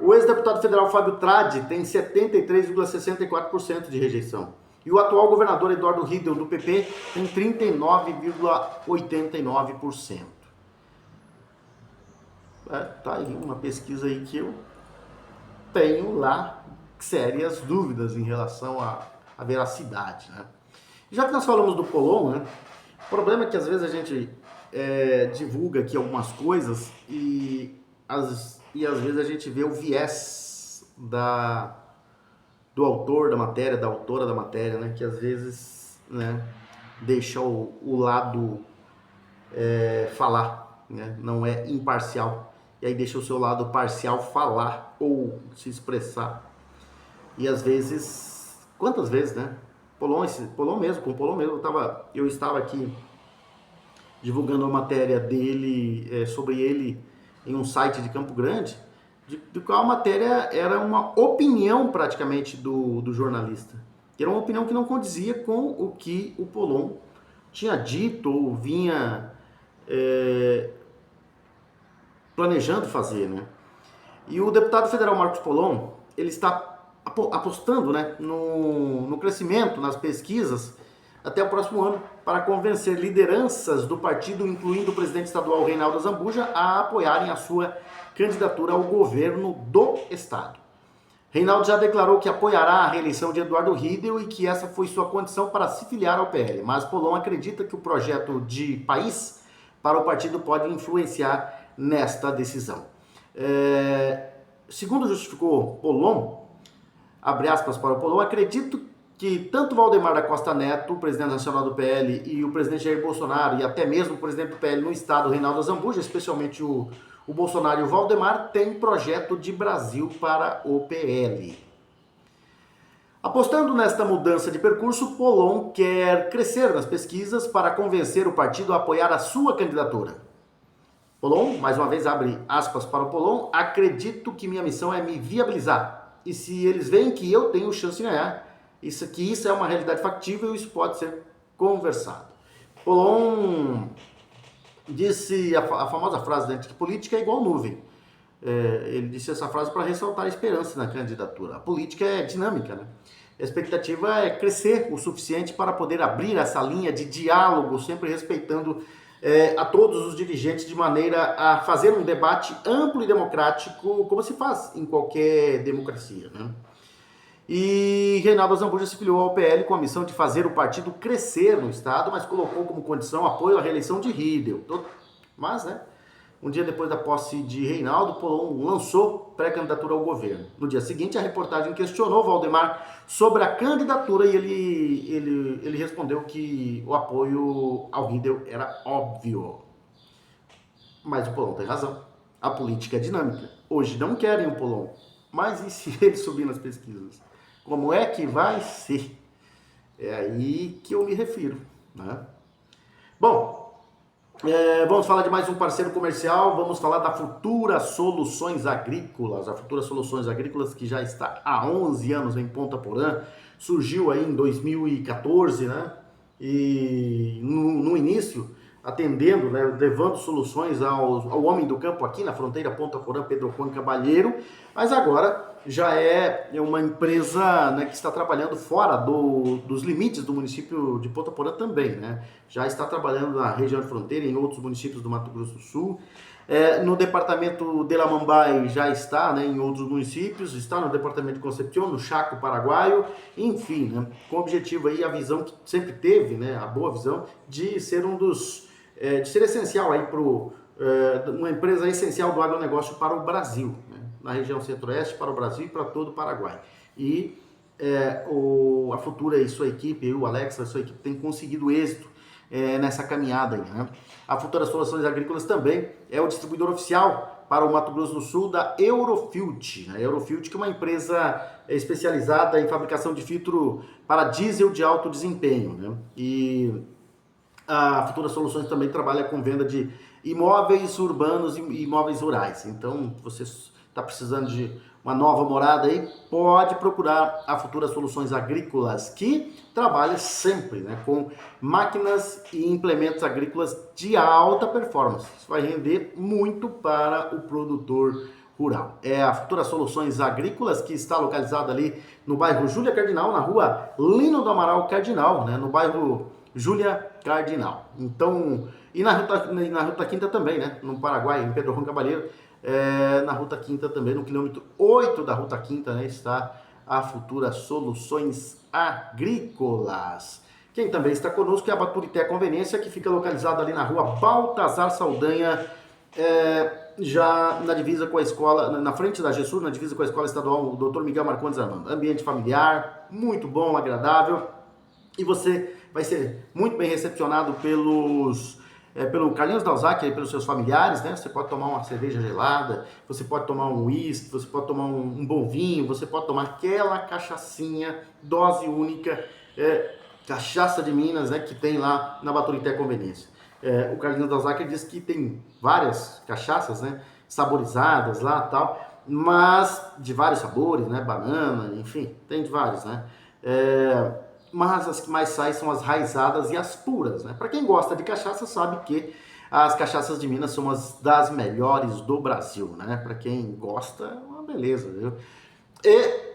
O ex-deputado federal Fábio Tradi tem 73,64% de rejeição. E o atual governador Eduardo Riedel, do PP, tem 39,89%. Tá aí uma pesquisa aí que eu tenho lá sérias dúvidas em relação à veracidade, né? Já que nós falamos do Polon, né? O problema é que às vezes a gente divulga aqui algumas coisas e às vezes a gente vê o viés do autor da matéria, da autora da matéria, né? Que às vezes, né, deixa o lado falar, né? Não é imparcial. E aí deixa o seu lado parcial falar ou se expressar. E às vezes, quantas vezes, né? Com o Polon mesmo, eu estava aqui divulgando a matéria dele, sobre ele, em um site de Campo Grande, de qual a matéria era uma opinião praticamente do jornalista. Era uma opinião que não condizia com o que o Polon tinha dito ou vinha planejando fazer, né? E o deputado federal Marcos Polon, ele está apostando, né, no crescimento nas pesquisas até o próximo ano para convencer lideranças do partido, incluindo o presidente estadual Reinaldo Azambuja, a apoiarem a sua candidatura ao governo do estado. Reinaldo já declarou que apoiará a reeleição de Eduardo Riedel e que essa foi sua condição para se filiar ao PL, mas Polon acredita que o projeto de país para o partido pode influenciar nesta decisão. Segundo justificou Polon, abre aspas para o Polon, acredito que tanto Valdemar da Costa Neto, o presidente nacional do PL, e o presidente Jair Bolsonaro, e até mesmo o presidente do PL no estado, Reinaldo Azambuja, especialmente o Bolsonaro e o Valdemar, têm projeto de Brasil para o PL. Apostando nesta mudança de percurso, Polon quer crescer nas pesquisas para convencer o partido a apoiar a sua candidatura. Polon, mais uma vez, abre aspas para o Polon, acredito que minha missão é me viabilizar. E se eles veem que eu tenho chance de ganhar, isso é uma realidade factível e isso pode ser conversado. Polon disse a famosa frase, né, que política é igual nuvem. Ele disse essa frase para ressaltar a esperança na candidatura. A política é dinâmica, né? A expectativa é crescer o suficiente para poder abrir essa linha de diálogo, sempre respeitando a todos os dirigentes, de maneira a fazer um debate amplo e democrático, como se faz em qualquer democracia, né? E Reinaldo Azambuja se filiou ao PL com a missão de fazer o partido crescer no estado, mas colocou como condição apoio à reeleição de Riedel. Mas, né, um dia depois da posse de Reinaldo, Polon lançou pré-candidatura ao governo. No dia seguinte, a reportagem questionou Valdemar sobre a candidatura e ele respondeu que o apoio ao Riedel era óbvio. Mas o Polon tem razão. A política é dinâmica. Hoje não querem o Polon, mas e se ele subir nas pesquisas? Como é que vai ser? É aí que eu me refiro, né? Bom, vamos falar de mais um parceiro comercial, vamos falar da Futura Soluções Agrícolas. A Futura Soluções Agrícolas, que já está há 11 anos em Ponta Porã, surgiu aí em 2014, né? E no início, atendendo, né, levando soluções ao homem do campo aqui na fronteira Ponta Porã, Pedro Juan Cabalheiro, mas agora já é uma empresa, né, que está trabalhando fora dos limites do município de Ponta Porã também, né? Já está trabalhando na região de fronteira, em outros municípios do Mato Grosso do Sul. No departamento de Lamambai já está, né, em outros municípios, está no departamento de Concepción, no Chaco Paraguaio, enfim, né, com o objetivo aí, a visão que sempre teve, né, a boa visão de ser de ser essencial aí uma empresa essencial do agronegócio para o Brasil, né, na região centro-oeste, para o Brasil e para todo o Paraguai. E a Futura e sua equipe, o Alex e sua equipe, tem conseguido êxito nessa caminhada aí, né? A Futura Soluções Agrícolas também é o distribuidor oficial para o Mato Grosso do Sul da Eurofilt, né? A Eurofilt, que é uma empresa especializada em fabricação de filtro para diesel de alto desempenho, né? E a Futura Soluções também trabalha com venda de imóveis urbanos e imóveis rurais. Então, você está precisando de uma nova morada aí, pode procurar a Futura Soluções Agrícolas, que trabalha sempre, né, com máquinas e implementos agrícolas de alta performance. Isso vai render muito para o produtor rural. É a Futura Soluções Agrícolas, que está localizada ali no bairro Júlia Cardinal, na rua Lino do Amaral Cardinal, né, no bairro Júlia Cardinal. Então, e na Ruta Quinta também, né, no Paraguai, em Pedro Juan Cabalheiro, na Ruta Quinta também, no quilômetro 8 da Ruta Quinta, né, está a Futura Soluções Agrícolas. Quem também está conosco é a Baturité Conveniência, que fica localizada ali na rua Baltazar Saldanha, já na divisa com a escola, na frente da GESUR, na divisa com a Escola Estadual Dr. Miguel Marcondes Armando. Ambiente familiar, muito bom, agradável, e você vai ser muito bem recepcionado pelo Carlinhos Dalzac e pelos seus familiares, né? Você pode tomar uma cerveja gelada, você pode tomar um uísque, você pode tomar um bom vinho, você pode tomar aquela cachaçinha, dose única, cachaça de Minas, né, que tem lá na Baturité Conveniência. O Carlinhos Dalzac disse que tem várias cachaças, né, saborizadas lá e tal, mas de vários sabores, né, banana, enfim, tem de vários, né. Mas as que mais saem são as raizadas e as puras, né? Para quem gosta de cachaça sabe que as cachaças de Minas são as das melhores do Brasil, né? Para quem gosta, é uma beleza, viu? E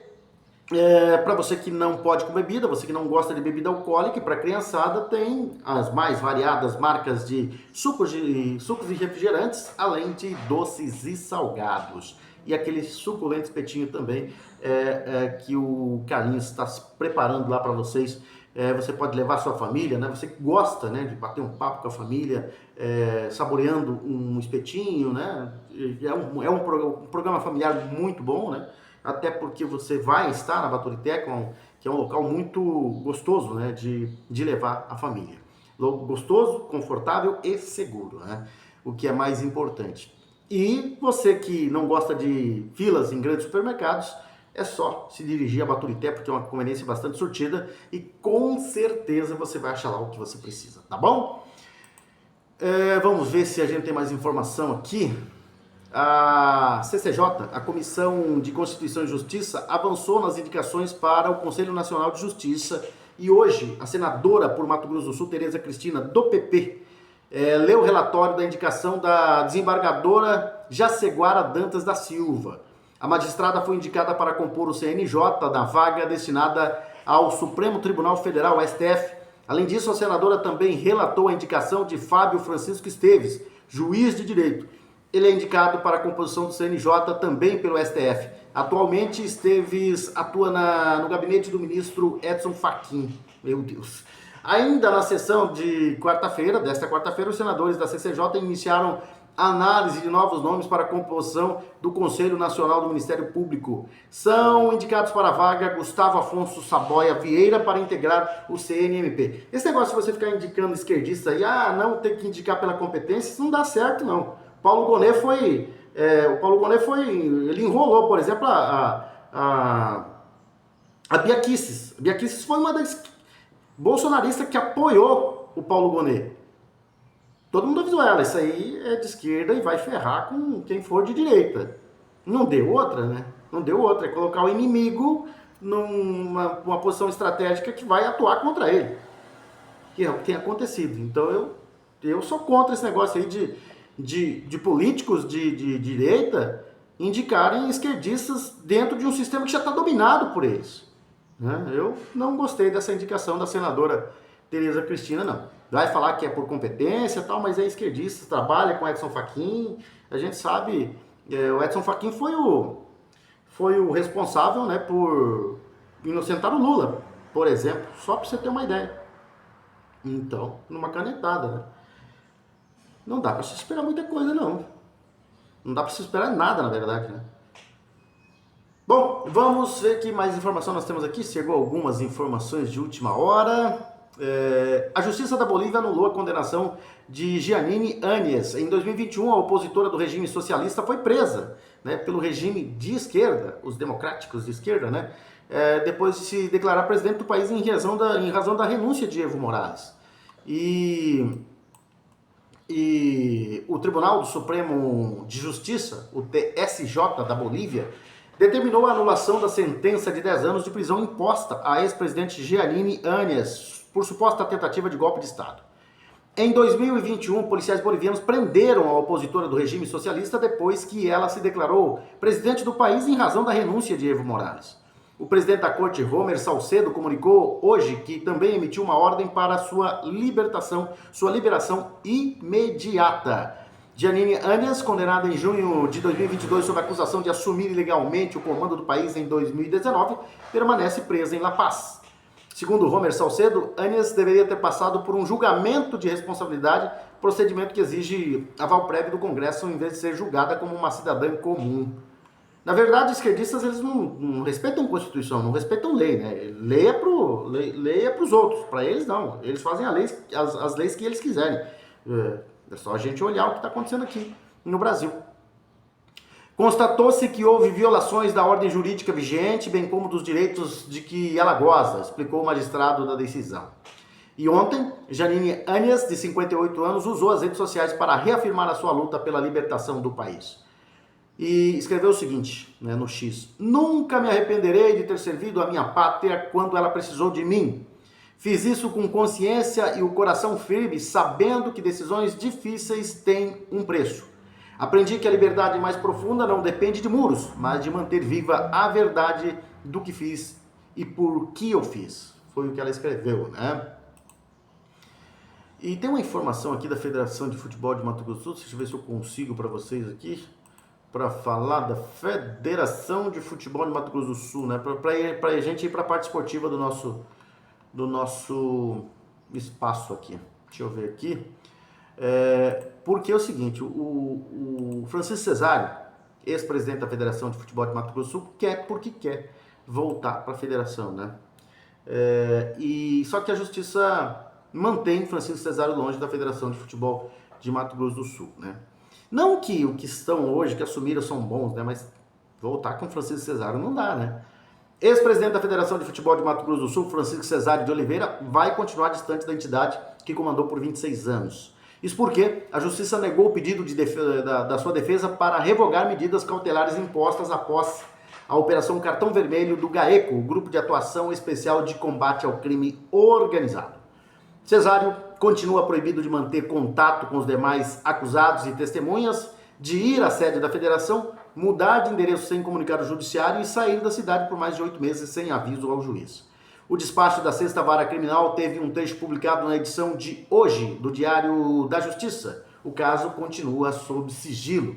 para você que não pode com bebida, você que não gosta de bebida alcoólica, e para criançada tem as mais variadas marcas de sucos e refrigerantes, além de doces e salgados. E aquele suculento espetinho também que o Carlinhos está preparando lá para vocês você pode levar sua família, né? Você gosta, né, de bater um papo com a família, saboreando um espetinho, né? Um programa familiar muito bom, né? Até porque você vai estar na Baturité, que é um local muito gostoso, né, de levar a família. Gostoso, confortável e seguro, né? O que é mais importante. E você que não gosta de filas em grandes supermercados, é só se dirigir a Baturité, porque é uma conveniência bastante surtida e com certeza você vai achar lá o que você precisa, tá bom? Vamos ver se a gente tem mais informação aqui. A CCJ, a Comissão de Constituição e Justiça, avançou nas indicações para o Conselho Nacional de Justiça e hoje a senadora por Mato Grosso do Sul, Tereza Cristina, do PP, leu o relatório da indicação da desembargadora Jaceguara Dantas da Silva. A magistrada foi indicada para compor o CNJ da vaga destinada ao Supremo Tribunal Federal, STF. Além disso, a senadora também relatou a indicação de Fábio Francisco Esteves, juiz de direito. Ele é indicado para a composição do CNJ também pelo STF. Atualmente, Esteves atua no gabinete do ministro Edson Fachin. Meu Deus. Ainda na sessão de desta quarta-feira, os senadores da CCJ iniciaram a análise de novos nomes para a composição do Conselho Nacional do Ministério Público. São indicados para a vaga Gustavo Afonso Saboia Vieira para integrar o CNMP. Esse negócio de você ficar indicando esquerdista aí, não tem que indicar pela competência, isso não dá certo, não. Paulo Gonet ele enrolou, por exemplo, a Bia Kicis. A Bia Kicis foi uma das bolsonaristas que apoiou o Paulo Gonet. Todo mundo avisou ela, isso aí é de esquerda e vai ferrar com quem for de direita. Não deu outra, né? Não deu outra, é colocar o inimigo numa posição estratégica que vai atuar contra ele. Que é o que tem acontecido. Então eu sou contra esse negócio aí de políticos de direita indicarem esquerdistas dentro de um sistema que já está dominado por eles. Né? Eu não gostei dessa indicação da senadora Tereza Cristina, não. Vai falar que é por competência e tal, mas é esquerdista, trabalha com Edson Fachin. A gente sabe, o Edson Fachin foi o responsável, né, por inocentar o Lula, por exemplo, só para você ter uma ideia. Então, numa canetada, né? Não dá para se esperar muita coisa, não. Não dá para se esperar nada, na verdade, né? Bom, vamos ver que mais informação nós temos aqui. Chegou algumas informações de última hora. A Justiça da Bolívia anulou a condenação de Jeanine Áñez. Em 2021, a opositora do regime socialista foi presa, né, pelo regime de esquerda, os democráticos de esquerda, né, depois de se declarar presidente do país em razão da renúncia de Evo Morales. E o Tribunal do Supremo de Justiça, o TSJ da Bolívia, determinou a anulação da sentença de 10 anos de prisão imposta à ex-presidente Jeanine Áñez por suposta tentativa de golpe de Estado. Em 2021, policiais bolivianos prenderam a opositora do regime socialista depois que ela se declarou presidente do país em razão da renúncia de Evo Morales. O presidente da corte, Romer Salcedo, comunicou hoje que também emitiu uma ordem para sua liberação imediata. Jeanine Áñez, condenada em junho de 2022 sob a acusação de assumir ilegalmente o comando do país em 2019, permanece presa em La Paz. Segundo Romer Salcedo, Áñez deveria ter passado por um julgamento de responsabilidade, procedimento que exige aval prévio do Congresso em vez de ser julgada como uma cidadã comum. Na verdade, os esquerdistas eles não respeitam a Constituição, não respeitam lei, né? Lei é para os outros, para eles não. Eles fazem as leis que eles quiserem. É só a gente olhar o que está acontecendo aqui no Brasil. Constatou-se que houve violações da ordem jurídica vigente, bem como dos direitos de que ela goza, explicou o magistrado da decisão. E ontem, Jeanine Áñez, de 58 anos, usou as redes sociais para reafirmar a sua luta pela libertação do país. E escreveu o seguinte, né, no X: "Nunca me arrependerei de ter servido a minha pátria quando ela precisou de mim. Fiz isso com consciência e o coração firme, sabendo que decisões difíceis têm um preço. Aprendi que a liberdade mais profunda não depende de muros, mas de manter viva a verdade do que fiz e por que eu fiz." Foi o que ela escreveu, né? E tem uma informação aqui da Federação de Futebol de Mato Grosso do Sul, deixa eu ver se eu consigo para vocês aqui, para falar da Federação de Futebol de Mato Grosso do Sul, né? Para a gente ir para a parte esportiva do do nosso espaço aqui. Deixa eu ver aqui. Porque é o seguinte, o Francisco Cesário, ex-presidente da Federação de Futebol de Mato Grosso do Sul, quer porque quer voltar para a federação, né? Só que a justiça mantém Francisco Cesário longe da Federação de Futebol de Mato Grosso do Sul, né? Não que o que estão hoje, que assumiram, são bons, né? Mas voltar com Francisco Cesário não dá, né? Ex-presidente da Federação de Futebol de Mato Grosso do Sul, Francisco Cesário de Oliveira, vai continuar distante da entidade que comandou por 26 anos. Isso porque a Justiça negou o pedido da sua defesa para revogar medidas cautelares impostas após a Operação Cartão Vermelho do GAECO, o Grupo de Atuação Especial de Combate ao Crime Organizado. Cesário continua proibido de manter contato com os demais acusados e testemunhas, de ir à sede da federação, mudar de endereço sem comunicar ao judiciário e sair da cidade por mais de 8 meses sem aviso ao juiz. O despacho da Sexta Vara Criminal teve um texto publicado na edição de hoje do Diário da Justiça. O caso continua sob sigilo.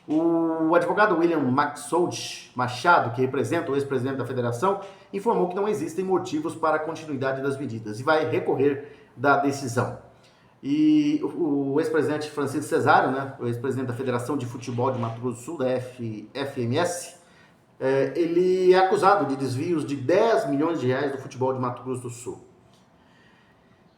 O advogado William Maxold Machado, que representa o ex-presidente da federação, informou que não existem motivos para a continuidade das medidas e vai recorrer da decisão. E o ex-presidente Francisco Cesário, né, o ex-presidente da Federação de Futebol de Mato Grosso do Sul, da FMS, ele é acusado de desvios de 10 milhões de reais do futebol de Mato Grosso do Sul.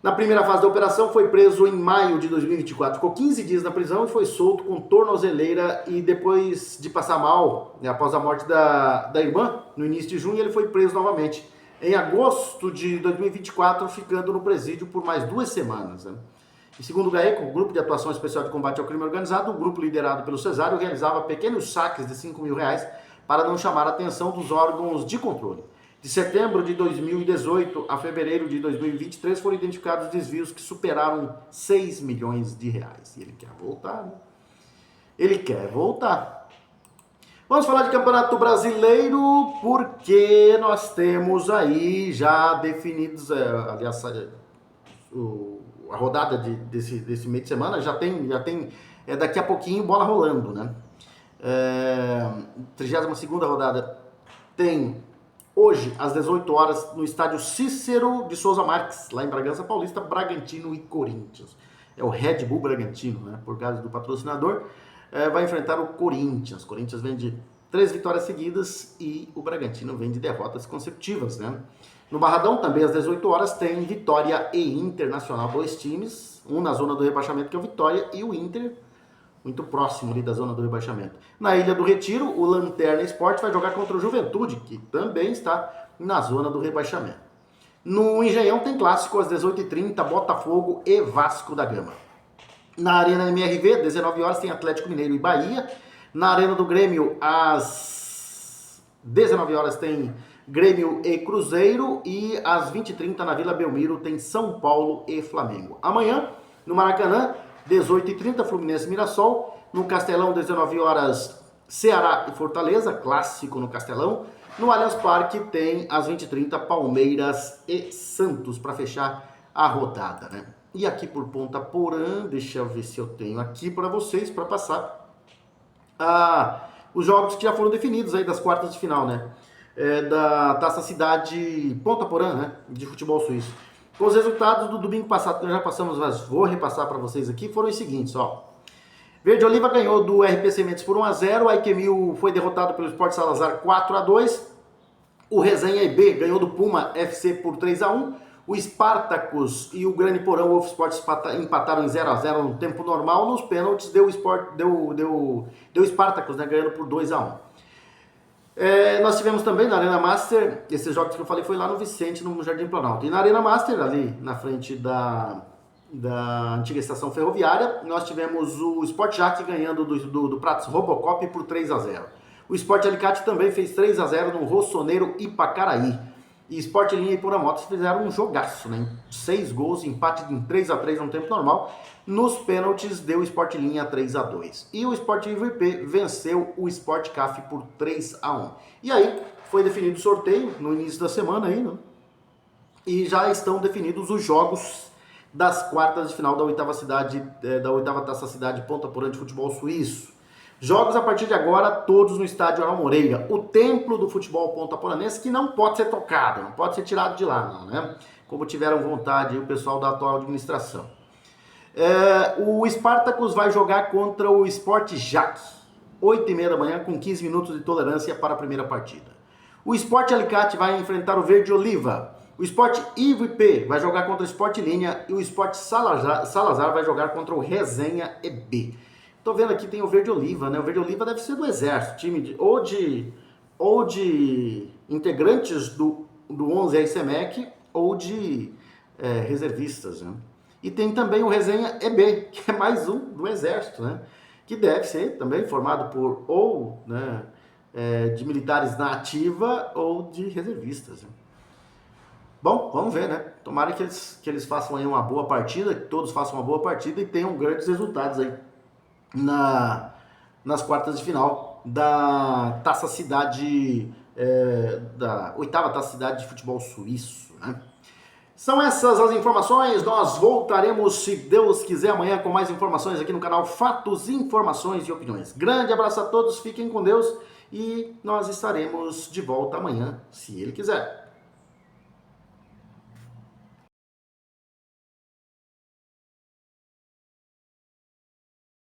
Na primeira fase da operação, foi preso em maio de 2024. Ficou 15 dias na prisão e foi solto com tornozeleira e depois de passar mal, né, após a morte da irmã, no início de junho, ele foi preso novamente. Em agosto de 2024, ficando no presídio por mais 2 semanas. Né? E segundo o GAECO, o Grupo de Atuação Especial de Combate ao Crime Organizado, o grupo liderado pelo Cesário realizava pequenos saques de 5 mil reais para não chamar a atenção dos órgãos de controle. De setembro de 2018 a fevereiro de 2023 foram identificados desvios que superaram 6 milhões de reais. E ele quer voltar, né? Ele quer voltar. Vamos falar de Campeonato Brasileiro, porque nós temos aí já definidos, aliás, a rodada desse meio de semana já tem daqui a pouquinho bola rolando, né? 32ª rodada tem hoje, às 18 horas, no estádio Cícero de Souza Marques, lá em Bragança Paulista, Bragantino e Corinthians. É o Red Bull Bragantino, né? Por causa do patrocinador, vai enfrentar o Corinthians. O Corinthians vem de 3 vitórias seguidas e o Bragantino vem de derrotas consecutivas, né? No Barradão, também às 18 horas, tem Vitória e Internacional, 2 times, um na zona do rebaixamento, que é o Vitória, e o Inter, muito próximo ali da zona do rebaixamento. Na Ilha do Retiro, o Lanterna Esporte vai jogar contra o Juventude, que também está na zona do rebaixamento. No Engenhão tem clássico às 18h30, Botafogo e Vasco da Gama. Na Arena MRV, 19 horas, tem Atlético Mineiro e Bahia. Na Arena do Grêmio, às 19 horas, tem Grêmio e Cruzeiro. E às 20h30, na Vila Belmiro, tem São Paulo e Flamengo. Amanhã, no Maracanã, 18h30, Fluminense e Mirassol. No Castelão, 19 horas, Ceará e Fortaleza, clássico no Castelão. No Allianz Parque tem, às 20h30, Palmeiras e Santos, para fechar a rodada, né? E aqui por Ponta Porã, deixa eu ver se eu tenho aqui para vocês, para passar os jogos que já foram definidos aí das quartas de final, né? Da Taça Cidade Ponta Porã, né? De futebol suíço. Com os resultados do domingo passado, que nós já passamos, mas vou repassar para vocês aqui, foram os seguintes, ó. Verde Oliva ganhou do RP Sementes por 1-0, a Ikemil foi derrotado pelo Sport Salazar 4-2, o Resenha IB ganhou do Puma FC por 3-1, o Spartacus e o Grande Porão Wolf Sports empataram em 0-0 no tempo normal, nos pênaltis deu Spartacus, né, ganhando por 2-1. Nós tivemos também na Arena Master, esses jogos que eu falei foi lá no Vicente, no Jardim Planalto. E na Arena Master, ali na frente da antiga estação ferroviária, nós tivemos o Sport Jack ganhando do Pratos Robocop por 3-0. O Sport Alicate também fez 3-0 no Rossoneiro Ipacaraí. E Sport Linha e Pura Motos fizeram um jogaço, né? 6 gols, empate em 3-3 no tempo normal. Nos pênaltis deu o Sport Linha 3-2. E o Sport MVP venceu o Sport CAF por 3-1. E aí foi definido o sorteio no início da semana aí, né? E já estão definidos os jogos das quartas de final da oitava Taça Cidade Ponta Porã de Futebol Suíço. Jogos a partir de agora, todos no estádio Aral Moreira, o templo do futebol pontaporanense, que não pode ser tocado, não pode ser tirado de lá, não, né? Como tiveram vontade o pessoal da atual administração. O Spartacus vai jogar contra o Sport Jaque, 8h30 da manhã, com 15 minutos de tolerância para a primeira partida. O Sport Alicate vai enfrentar o Verde Oliva. O Sport IVP vai jogar contra o Sport Linha e o Sport Salazar vai jogar contra o Resenha EB. Tô vendo aqui tem o Verde Oliva, né? O Verde Oliva deve ser do Exército, time ou de integrantes do 11 ICMEC ou de reservistas, né? E tem também o Resenha EB, que é mais um do Exército, né? Que deve ser também formado por ou, né, de militares na ativa ou de reservistas, né? Bom, vamos ver, né? Tomara que eles façam aí uma boa partida, que todos façam uma boa partida e tenham grandes resultados aí nas quartas de final da Taça Cidade, da 8ª Taça Cidade de Futebol Suíço, né? São essas as informações, nós voltaremos, se Deus quiser, amanhã com mais informações aqui no canal Fatos, Informações e Opiniões. Grande abraço a todos, fiquem com Deus e nós estaremos de volta amanhã, se Ele quiser.